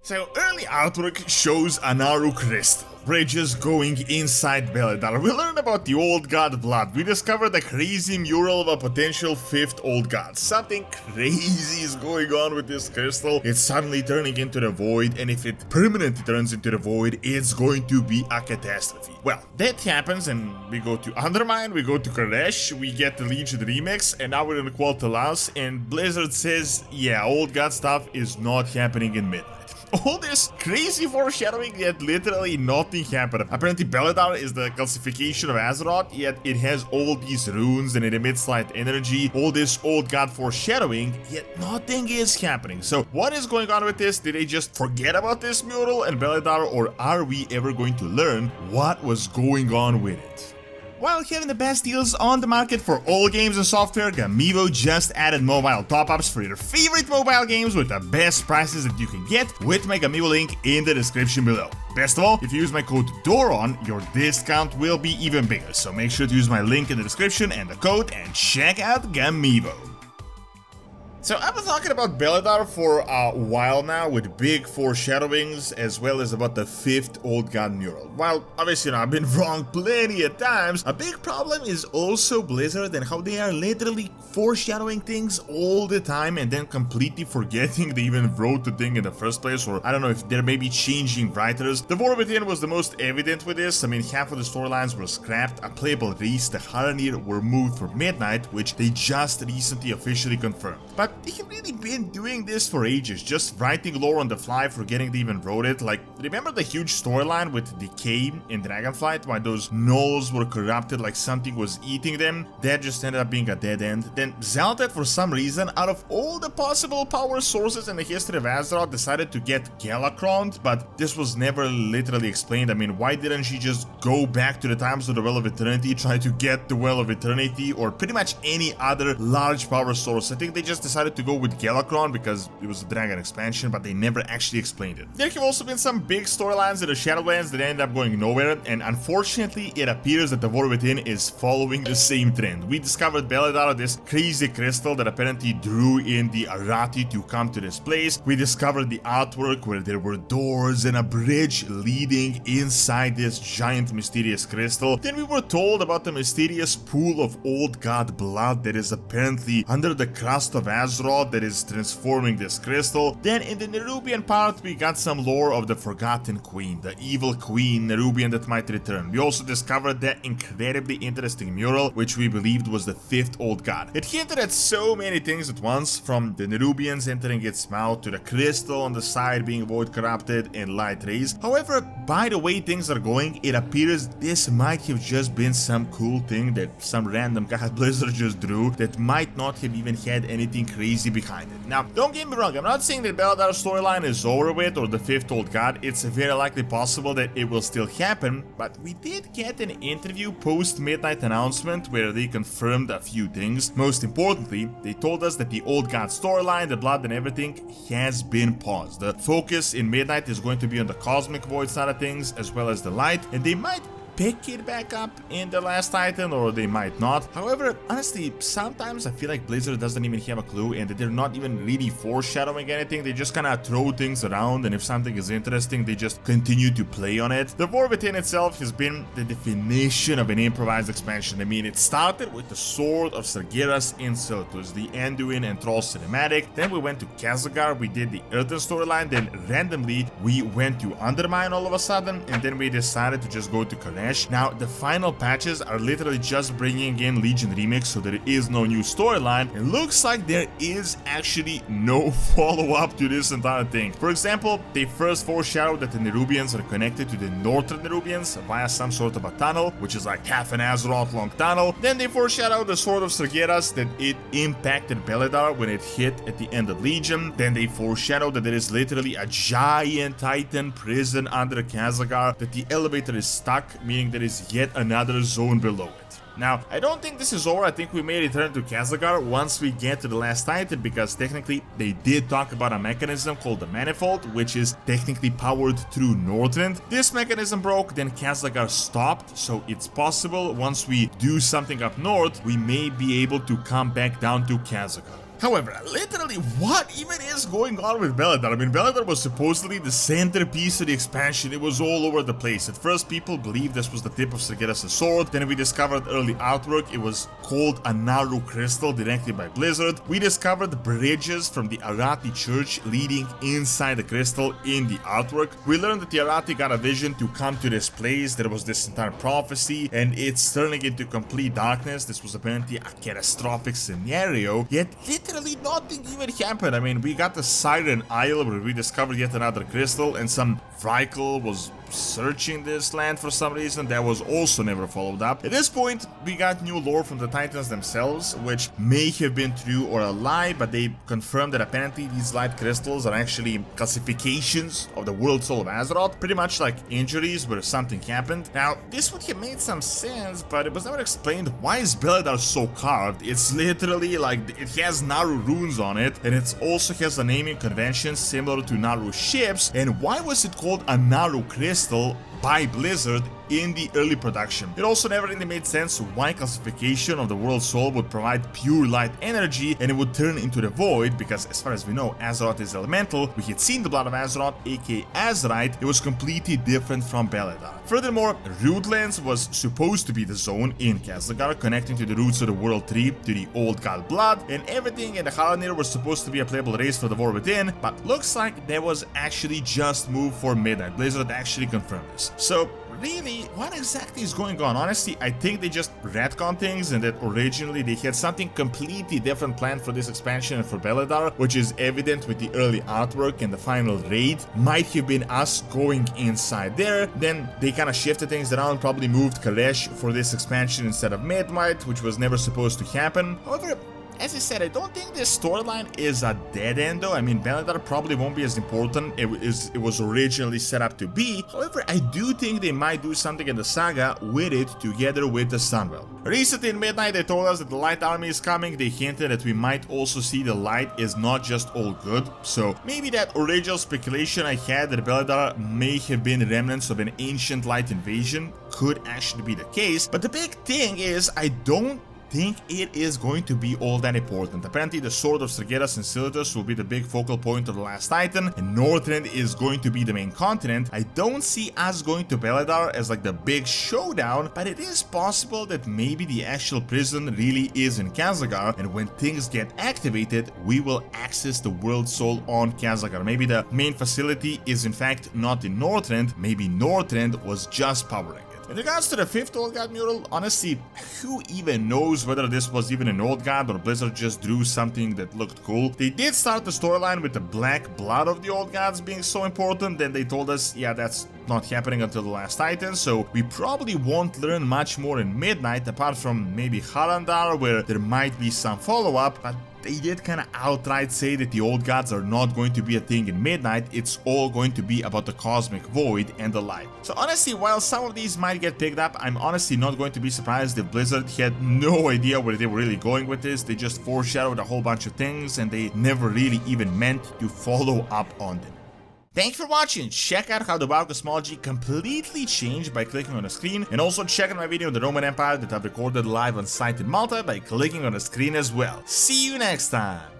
So early artwork shows a naaru crystal, bridges going inside Beledar. We learn about the old god blood. We discovered a crazy mural of a potential fifth old god. Something crazy is going on with this crystal. It's suddenly turning into the void, and if it permanently turns into the void, it's going to be a catastrophe. Well, that happens, and we go to Undermine, we go to Karesh, we get the Legion remix, and now we're in Quel'Thalas, and Blizzard says, yeah, old god stuff is not happening in Midnight. All this crazy foreshadowing, yet literally nothing happened. Apparently Belladar is the calcification of Azeroth, yet it has all these runes and it emits light energy. All this old god foreshadowing, yet nothing is happening. So what is going on with this? Did they just forget about this mural and Belladar, or are we ever going to learn what was going on with it? While having the best deals on the market for all games and software, Gamivo just added mobile top-ups for your favorite mobile games with the best prices that you can get with my Gamivo link in the description below. Best of all, if you use my code DORON, your discount will be even bigger, so make sure to use my link in the description and the code and check out Gamivo. So I've been talking about Belladar for a while now with big foreshadowings as well as about the fifth old god mural. While obviously I've been wrong plenty of times, a big problem is also Blizzard and how they are literally foreshadowing things all the time and then completely forgetting they even wrote the thing in the first place, or I don't know if they're maybe changing writers. The War Within was the most evident with this. I mean, half of the storylines were scrapped, a playable race, the Haranir were moved for Midnight, which they just recently officially confirmed. But they have really been doing this for ages, just writing lore on the fly, forgetting they even wrote it. Like, remember the huge storyline with Decay in Dragonflight, why those gnolls were corrupted like something was eating them? That just ended up being a dead end. Then Xal'atath, for some reason, out of all the possible power sources in the history of Azeroth, decided to get Galakrond, but this was never literally explained. I mean, why didn't she just go back to the times of the Well of Eternity, try to get the Well of Eternity, or pretty much any other large power source? I think they just decided to go with Galakrond because it was a dragon expansion, but they never actually explained it. There have also been some big storylines in the Shadowlands that ended up going nowhere, and unfortunately it appears that the War Within is following the same trend. We discovered Beledar, this crazy crystal that apparently drew in the Arathi to come to this place. We discovered the artwork where there were doors and a bridge leading inside this giant mysterious crystal. Then we were told about the mysterious pool of old god blood that is apparently under the crust of Azeroth that is transforming this crystal. Then in the Nerubian part we got some lore of the Forgotten Queen, the evil queen Nerubian that might return. We also discovered that incredibly interesting mural, which we believed was the fifth old god. It hinted at so many things at once, from the Nerubians entering its mouth to the crystal on the side being void corrupted and light rays. However, by the way things are going, it appears this might have just been some cool thing that some random guy at Blizzard just drew that might not have even had anything crazy behind it. Now, don't get me wrong, I'm not saying that Belladar's storyline is over with or the fifth old god. It's very likely possible that it will still happen, but we did get an interview post-Midnight announcement where they confirmed a few things. Most importantly, they told us that the old god storyline, the blood and everything, has been paused. The focus in Midnight is going to be on the cosmic void side of things as well as the light, and they might pick it back up in the last Titan, or they might not. However, honestly, sometimes I feel like Blizzard doesn't even have a clue and that they're not even really foreshadowing anything. They just kind of throw things around, and if something is interesting, they just continue to play on it. The War Within itself has been the definition of an improvised expansion. I mean, it started with the Sword of Sargeras in Siltus, the Anduin and Troll cinematic. Then we went to Khazgar, we did the Earthen storyline, then randomly we went to Undermine all of a sudden, and then we decided to just go to Karesh. Now, the final patches are literally just bringing in Legion remix, so there is no new storyline. It looks like there is actually no follow-up to this entire thing. For example, they first foreshadowed that the Nerubians are connected to the Northern Nerubians via some sort of a tunnel, which is like half an Azeroth long tunnel. Then they foreshadowed the Sword of Sargeras, that it impacted Beledar when it hit at the end of Legion. Then they foreshadowed that there is literally a giant Titan prison under Khazgar, that the elevator is stuck, meaning there is yet another zone below it. Now, I don't think this is over. I think we may return to Khazgar once we get to the last Titan, because technically they did talk about a mechanism called the Manifold, which is technically powered through Northrend. This mechanism broke, then Khazgar stopped, so it's possible once we do something up north, we may be able to come back down to Khazgar. However, literally, what even is going on with Belladar? I mean, Belladar was supposedly the centerpiece of the expansion. It was all over the place. At first, people believed this was the tip of Sargeras' sword. Then we discovered early artwork. It was called a naaru crystal directed by Blizzard. We discovered bridges from the Arati church leading inside the crystal in the artwork. We learned that the Arati got a vision to come to this place. There was this entire prophecy, and it's turning into complete darkness. This was apparently a catastrophic scenario, yet literally nothing even happened. I mean, we got the Siren Isle where we discovered yet another crystal, and some Vrykul was searching this land for some reason. That was also never followed up. At this point, we got new lore from the Titans themselves, which may have been true or a lie, but they confirmed that apparently these light crystals are actually calcifications of the world soul of Azeroth, pretty much like injuries where something happened. Now, this would have made some sense, but it was never explained why is Beledar so carved. It's literally like it has naaru runes on it, and it also has a naming convention similar to naaru ships. And why was it called a naaru crystal by Blizzard in the early production? It also never really made sense why calcification of the world soul would provide pure light energy and it would turn into the void, because as far as we know, Azeroth is elemental. We had seen the blood of Azeroth, aka Azerite. It was completely different from Beledar. Furthermore, Rootlands was supposed to be the zone in Kasdagar, connecting to the roots of the World Tree to the Old God blood, and everything in the Halanir was supposed to be a playable race for the War Within, but looks like that was actually just moved for Midnight. Blizzard actually confirmed this. So really, what exactly is going on? Honestly, I think they just retcon things, and that originally they had something completely different planned for this expansion and for Beledar, which is evident with the early artwork, and the final raid might have been us going inside there. Then they kind of shifted things around, probably moved Kalesh for this expansion instead of Midnight, which was never supposed to happen. However, as I said, I don't think this storyline is a dead end though. I mean, Beledar probably won't be as important as it was originally set up to be. However, I do think they might do something in the saga with it together with the Sunwell. Recently in Midnight, they told us that the Light Army is coming. They hinted that we might also see the Light is not just all good. So maybe that original speculation I had that Beledar may have been remnants of an ancient Light invasion could actually be the case. But the big thing is, I don't think it is going to be all that important. Apparently the Sword of Sargeras and Silithus will be the big focal point of the last Titan, and Northrend is going to be the main continent. I don't see us going to Beledar as like the big showdown, but it is possible that maybe the actual prison really is in Kasdagar, and when things get activated, we will access the World Soul on Kasdagar. Maybe the main facility is in fact not in Northrend, maybe Northrend was just powering it. In regards to the 5th Old God mural, honestly, who even knows whether this was even an Old God or Blizzard just drew something that looked cool. They did start the storyline with the black blood of the Old Gods being so important, then they told us, yeah, that's not happening until the last Titan, so we probably won't learn much more in Midnight, apart from maybe Harandar, where there might be some follow-up, but they did kind of outright say that the Old Gods are not going to be a thing in Midnight. It's all going to be about the Cosmic Void and the Light. So honestly, while some of these might get picked up, I'm honestly not going to be surprised if Blizzard had no idea where they were really going with this. They just foreshadowed a whole bunch of things, and they never really even meant to follow up on them. Thanks for watching. Check out how the WoW cosmology completely changed by clicking on the screen, and also check out my video on the Roman Empire that I've recorded live on site in Malta by clicking on the screen as well. See you next time!